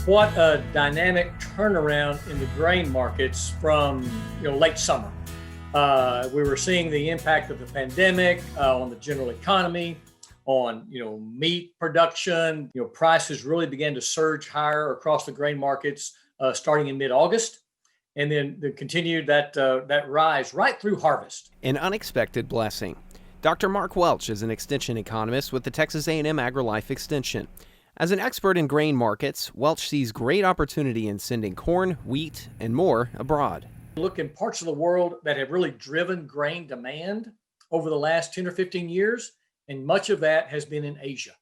What a dynamic turnaround in the grain markets from late summer. We were seeing the impact of the pandemic on the general economy, on meat production. Prices really began to surge higher across the grain markets starting in mid-August, and then continued that rise right through harvest. An unexpected blessing. Dr. Mark Welch is an extension economist with the Texas A&M AgriLife Extension. As an expert in grain markets, Welch sees great opportunity in sending corn, wheat, and more abroad. Look, in parts of the world that have really driven grain demand over the last 10 or 15 years, and much of that has been in Asia.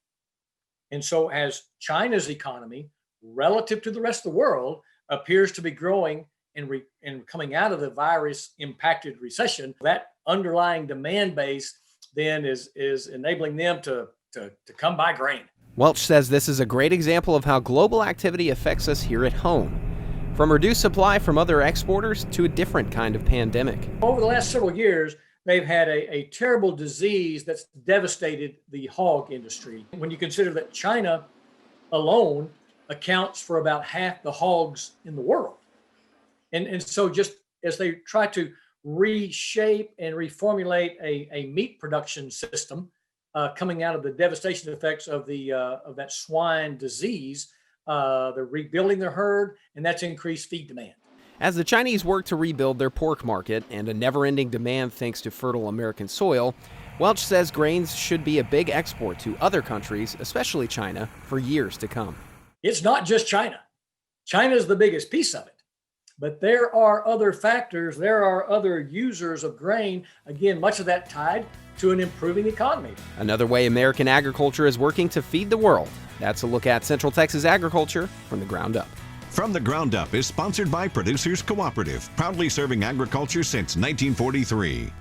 And so as China's economy, relative to the rest of the world, appears to be growing and coming out of the virus-impacted recession, that underlying demand base then is enabling them to come buy grain. Welch says this is a great example of how global activity affects us here at home. From reduced supply from other exporters to a different kind of pandemic. Over the last several years, they've had a terrible disease that's devastated the hog industry. When you consider that China alone accounts for about half the hogs in the world. And so just as they try to reshape and reformulate a meat production system, coming out of the devastation effects of that swine disease, they're rebuilding their herd, and that's increased feed demand. As the Chinese work to rebuild their pork market and a never-ending demand thanks to fertile American soil, Welch says grains should be a big export to other countries, especially China, for years to come. It's not just China. China's the biggest piece of it. But there are other factors, there are other users of grain, again, much of that tied to an improving economy. Another way American agriculture is working to feed the world. That's a look at Central Texas agriculture from the ground up. From the Ground Up is sponsored by Producers Cooperative, proudly serving agriculture since 1943.